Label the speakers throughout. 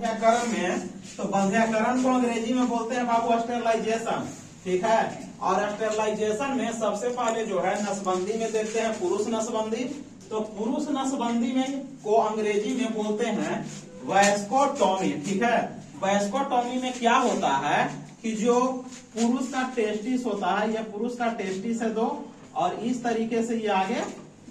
Speaker 1: बंध्याकरण में, तो बंध्याकरण को अंग्रेजी में बोलते हैं बाबू स्टेरलाइजेशन, ठीक है। और स्टेरलाइजेशन में सबसे पहले जो है नसबंदी में देखते हैं पुरुष नसबंदी। तो पुरुष नसबंदी में को अंग्रेजी में बोलते हैं वैस्कोटॉमी, ठीक है। वैस्कोटॉमी में क्या होता है कि जो पुरुष का टेस्टिस होता है, यह पुरुष का टेस्टिस है दो, और इस तरीके से ये आगे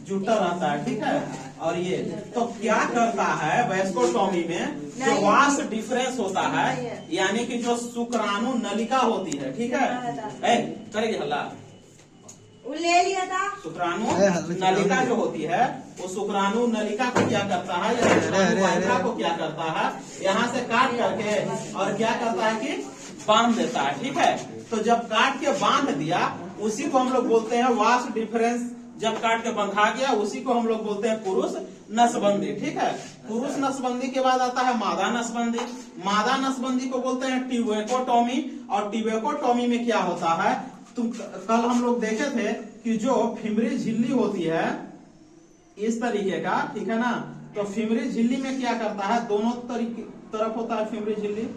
Speaker 1: जुटा रहता है, ठीक है। और ये तो क्या करता है वैस्कोटॉमी में, जो वास डिफरेंस होता है, यानी कि जो शुक्राणु नलिका होती है, ठीक है, करेगी हल्ला,
Speaker 2: ले लिया था।
Speaker 1: शुक्राणु नलिका जो होती है, वो शुक्राणु नलिका को क्या करता है, या शुक्राणु वाहिका को क्या करता है, यहाँ से काट करके और क्या करता है कि बांध देता है, ठीक है। तो जब काट के बांध दिया, उसी को हम लोग बोलते हैं वास डिफरेंस। जब काट के बंधा गया, उसी को हम लोग बोलते हैं पुरुष नसबंदी, ठीक है। पुरुष नसबंदी के बाद आता है मादा नसबंदी। मादा नसबंदी को बोलते हैं ट्यूबेकोटॉमी। और ट्यूबेकोटॉमी में क्या होता है, तुम कल हम लोग देखे थे कि जो फीमरी झिल्ली होती है इस तरीके का, ठीक है ना। तो फीमरी झिल्ली में क्या करता है, दोनों तरफ होता है फीमरी झिल्ली।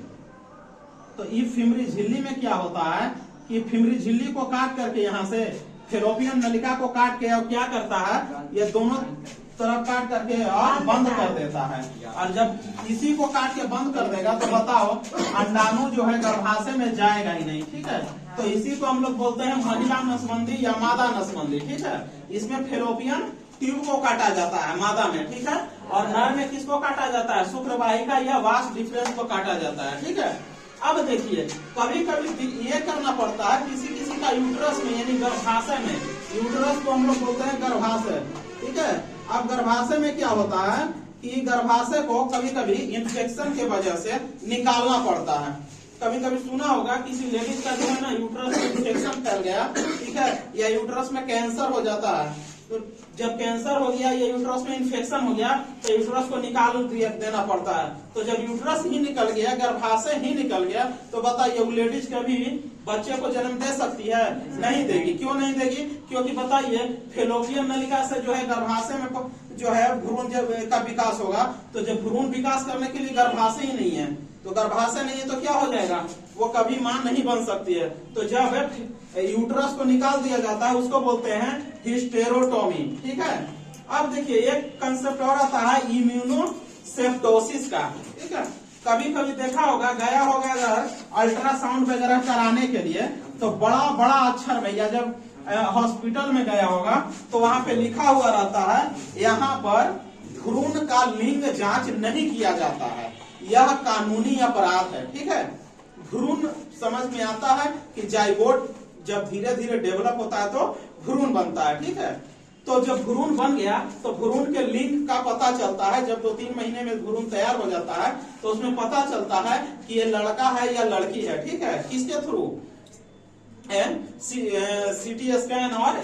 Speaker 1: तो इस फीमरी झिल्ली में क्या होता है कि फीमरी झिल्ली को काट करके यहाँ से फेलोपियन नलिका को काट के और क्या करता है, ये दोनों तरफ काट करके और बंद कर देता है। और जब इसी को काट के बंद कर देगा तो बताओ अंडाणु जो है गर्भाशय में जाएगा ही नहीं, ठीक है। तो इसी को हम लोग बोलते हैं महिला नसबंदी या मादा नसबंदी, ठीक है। इसमें फेलोपियन ट्यूब को काटा जाता है मादा में, ठीक है। और नर में किसको काटा जाता है, शुक्रवाहिका या वास डिफरेंस को काटा जाता है, ठीक है। अब देखिए कभी कभी ये करना पड़ता है किसी किसी का यूट्रस में, यानी गर्भाशय में, यूट्रस को हम लोग बोलते हैं गर्भाशय, ठीक है। अब गर्भाशय में क्या होता है कि गर्भाशय को कभी कभी इन्फेक्शन के वजह से निकालना पड़ता है। कभी कभी सुना होगा किसी लेडीज का जो है ना यूट्रस में इन्फेक्शन फैल गया, ठीक है, या यूट्रस में कैंसर हो जाता है। तो जब कैंसर हो गया या यूट्रस में इन्फेक्शन हो गया तो यूट्रस को निकाल देना पड़ता है। तो जब यूट्रस ही निकल गया, गर्भाशय ही निकल गया, तो बताइए वो लेडीज कभी बच्चे को जन्म दे सकती है? नहीं देगी। क्यों नहीं देगी? क्योंकि बताइए फेलोपियन नलिका से जो है गर्भाशय में जो है भ्रूण का विकास होगा, तो जब भ्रूण विकास करने के लिए गर्भाशय ही नहीं है, तो गर्भाशय नहीं है तो क्या हो जाएगा, वो कभी मां नहीं बन सकती है। तो जब यूट्रस को निकाल दिया जाता है उसको बोलते हैं हिस्टेरोटॉमी, ठीक है। अब देखिए एक कंसेप्ट और आता है इम्यूनोसेप्टोसिस का, ठीक है। कभी कभी देखा होगा, गया होगा अगर अल्ट्रासाउंड वगैरह कराने के लिए, तो बड़ा बड़ा अक्षर में, या जब हॉस्पिटल में गया होगा तो वहां पे लिखा हुआ रहता है, यहाँ पर भ्रूण का लिंग जांच नहीं किया जाता है, यह कानूनी अपराध है, ठीक है। भ्रूण समझ में आता है कि जाइगोट जब धीरे धीरे डेवलप होता है तो भ्रूण बनता है, ठीक है। तो जब भ्रूण बन गया तो भ्रूण के लिंग का पता चलता है। जब 2-3 महीने में भ्रूण तैयार हो जाता है तो उसमें पता चलता है कि ये लड़का है या लड़की है, ठीक है। किसके थ्रू? सीटी स्कैन और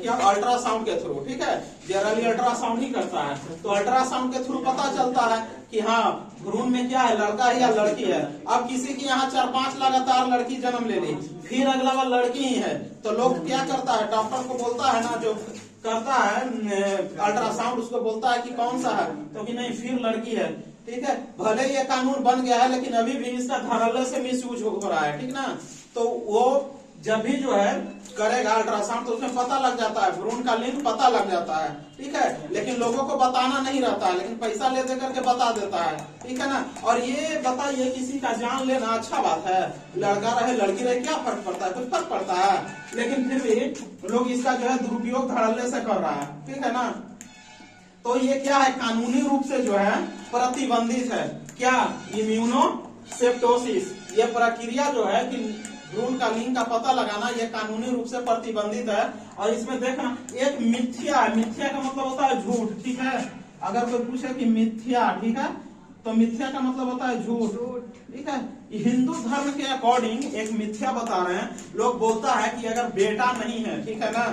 Speaker 1: क्या अल्ट्रासाउंड के थ्रू, ठीक है। जनरली अल्ट्रासाउंड ही करता है, तो अल्ट्रासाउंड के थ्रू पता चलता है कि हाँ भ्रूण में क्या है, लड़का है या लड़की है। अब किसी की यहाँ 4-5 लगातार लड़की जन्म ले ली, फिर अगला बार लड़की ही है, तो लोग क्या करता है, डॉक्टर को बोलता है ना, जो करता है अल्ट्रासाउंड, उसको बोलता है कि कौन सा है, तो कि नहीं फिर लड़की है, ठीक है। भले ये कानून बन गया है लेकिन अभी भी इसका धड़ल्ले से मिसयूज हो रहा है, ठीक ना। तो वो जब भी जो है करेगा अल्ट्रासाउंड तो उसमें पता लग जाता है, भ्रूण का लिंग पता लग जाता है, ठीक है। लेकिन लोगों को बताना नहीं रहता है, लेकिन पैसा ले दे करके बता देता है, ठीक है ना। और ये बताइए किसी का जान लेना अच्छा बात है, लड़का रहे लड़की रहे क्या फर्क पड़ता है, कुछ फर्क पड़ता है। लेकिन फिर भी लोग इसका जो है दुरुपयोग धड़ल्ले से कर रहा है, ठीक है ना। तो ये क्या है, कानूनी रूप से जो है प्रतिबंधित है। क्या? इम्यूनोसेप्टोसिस। ये प्रक्रिया जो है कि भ्रूण का लिंग का पता लगाना, यह कानूनी रूप से प्रतिबंधित है। और इसमें देखना एक मिथ्या है, मिथ्या का मतलब होता है झूठ, ठीक है। अगर कोई पूछे कि मिथ्या, ठीक है, तो मिथ्या का मतलब होता है झूठ, ठीक है। हिंदू धर्म के अकॉर्डिंग एक मिथ्या बता रहे हैं, लोग बोलता है कि अगर बेटा नहीं है, ठीक है ना,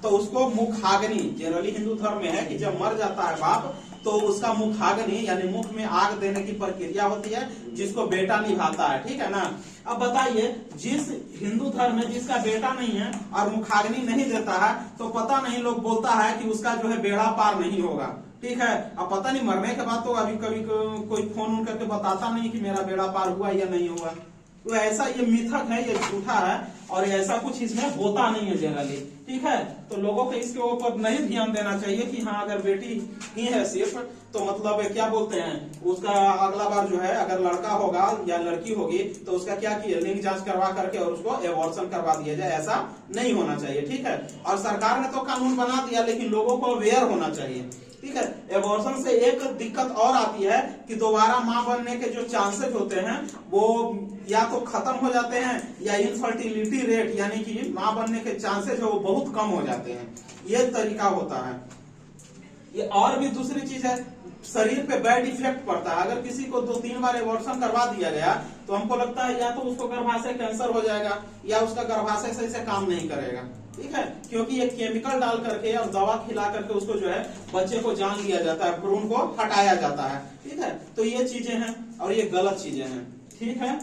Speaker 1: तो उसको मुखाग्नि, जनरली हिंदू धर्म में है कि जब मर जाता है बाप तो उसका मुखाग्नि यानी मुख में आग देने की प्रक्रिया होती है, जिसको बेटा निभाता है, ठीक है ना। अब बताइए जिस हिंदू धर्म में जिसका बेटा नहीं है और मुखाग्नि नहीं देता है, तो पता नहीं लोग बोलता है कि उसका जो है बेड़ा पार नहीं होगा, ठीक है। अब पता नहीं मरने के बाद तो अभी कभी कोई फोन करके बताता नहीं कि मेरा बेड़ा पार हुआ या नहीं हुआ। तो ऐसा ये मिथक है, ये झूठा है और ऐसा कुछ इसमें होता नहीं है जनरली, ठीक है। तो लोगों को इसके ऊपर नहीं ध्यान देना चाहिए कि हाँ अगर बेटी ही है सिर्फ तो मतलब क्या बोलते हैं उसका अगला बार जो है अगर लड़का होगा या लड़की होगी तो उसका क्या किया लिंग जांच करवा करके और उसको एबॉर्शन करवा दिया जाए, ऐसा नहीं होना चाहिए, ठीक है। और सरकार ने तो कानून बना दिया लेकिन लोगों को अवेयर होना चाहिए, ठीक है। एबॉर्शन से एक दिक्कत और आती है कि दोबारा मां बनने के जो चांसेस होते हैं वो या तो खत्म हो जाते हैं या इनफर्टिलिटी रेट यानी कि मां बनने के चांसेस है वो बहुत कम हो जाते हैं, ये तरीका होता है। ये और भी दूसरी चीज है, शरीर पे बैड इफेक्ट पड़ता है। अगर किसी को 2-3 बार एबॉर्शन करवा दिया गया तो हमको लगता है या तो उसको गर्भाशय कैंसर हो जाएगा या उसका गर्भाशय सही से काम नहीं करेगा, ठीक है। क्योंकि ये केमिकल डाल करके और दवा खिला करके उसको जो है बच्चे को जान लिया जाता है, भ्रूण को हटाया जाता है, ठीक है। तो ये चीजें हैं और ये गलत चीजें हैं, ठीक है।